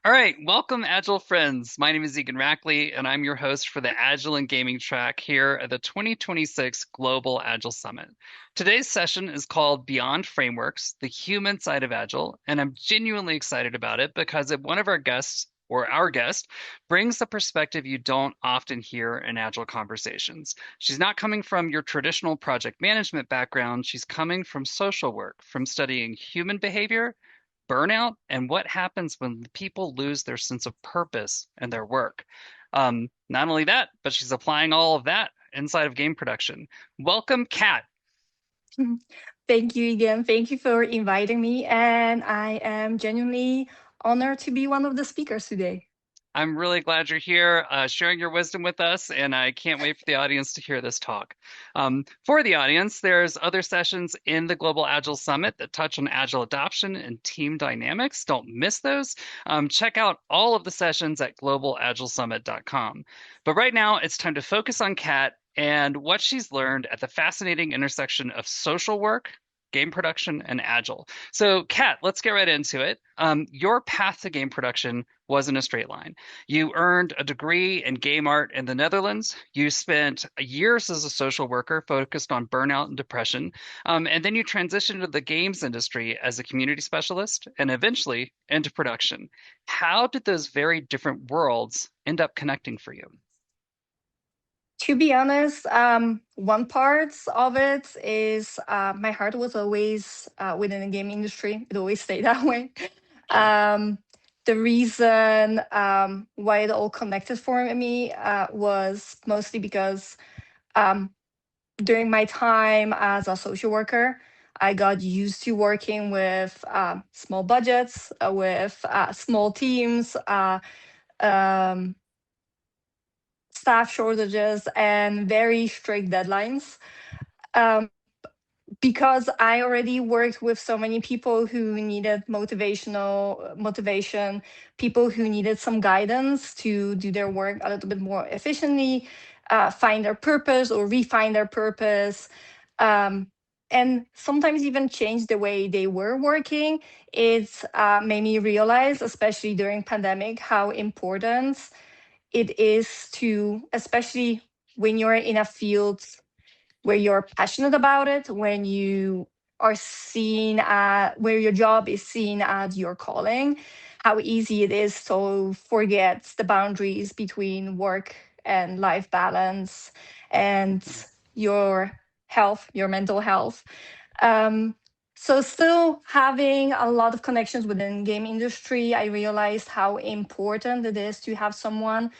All right, welcome, Agile friends. My name is Egan Rackley, and I'm your host for the Agile and Gaming track here at the 2026 Global Agile Summit. Today's session is called Beyond Frameworks, the Human Side of Agile, and I'm genuinely excited about it because one of our guests, or our guest, brings a perspective you don't often hear in Agile conversations. She's not coming from your traditional project management background, she's coming from social work, from studying human behavior, burnout, and what happens when people lose their sense of purpose in their work. Not only that, but she's applying all of that inside of game production. Welcome, Kat. Thank you again. Thank you for inviting me. And I am genuinely honored to be one of the speakers today. I'm really glad you're here, sharing your wisdom with us, and I can't wait for the audience to hear this talk. For the audience, there's other sessions in the Global Agile Summit that touch on Agile adoption and team dynamics. Don't miss those. Check out all of the sessions at globalagilesummit.com. But right now, it's time to focus on Kat and what she's learned at the fascinating intersection of social work, game production, and Agile. So, Kat, let's get right into it. Your path to game production wasn't a straight line. You earned a degree in game art in the Netherlands. You spent years as a social worker focused on burnout and depression. And then you transitioned to the games industry as a community specialist and eventually into production. How did those very different worlds end up connecting for you? To be honest, one part of it is my heart was always within the game industry. It always stayed that way. Sure. The reason why it all connected for me was mostly because um, during my time as a social worker, I got used to working with small budgets, with small teams, um, staff shortages, and very strict deadlines. Um, because I already worked with so many people who needed motivation, people who needed some guidance to do their work a little bit more efficiently, find their purpose or refine their purpose, um, and sometimes even change the way they were working. It made me realize, especially during pandemic, how important it is to, especially when you're in a field where you're passionate about it, when you are seen at where your job is seen as your calling, how easy it is to forget the boundaries between work and life balance and your health, your mental health. Um, so still having a lot of connections within game industry, I realized how important it is to have someone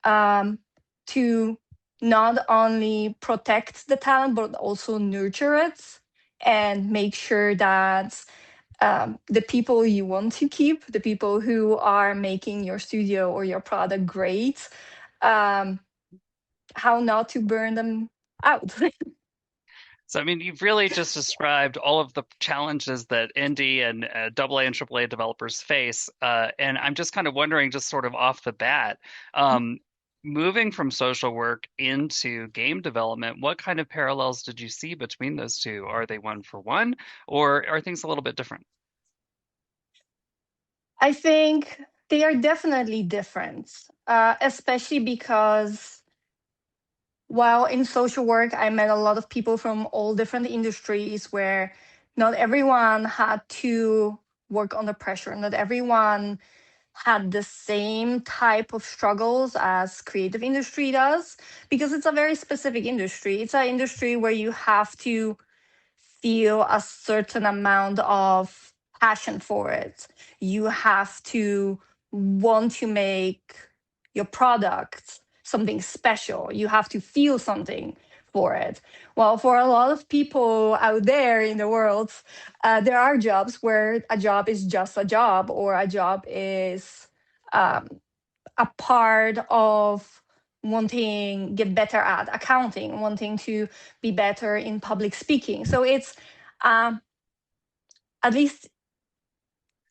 um, to not only protect the talent but also nurture it and make sure that the people you want to keep, the people who are making your studio or your product great, um, how not to burn them out. So, I mean, you've really just described all of the challenges that indie and AA and AAA developers face. And I'm just kind of wondering, just sort of off the bat, um, moving from social work into game development, what kind of parallels did you see between those two? Are they one for one, or are things a little bit different? I think they are definitely different, especially because while in social work, I met a lot of people from all different industries where not everyone had to work under pressure. Not everyone had the same type of struggles as creative industry does, because it's a very specific industry. It's an industry where you have to feel a certain amount of passion for it. You have to want to make your product something special. You have to feel something for it. Well, for a lot of people out there in the world, there are jobs where a job is just a job, or a job is um, a part of wanting get better at accounting, wanting to be better in public speaking. So it's um, at least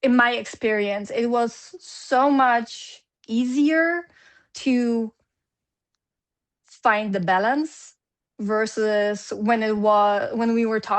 in my experience, it was so much easier to find the balance versus when we were talking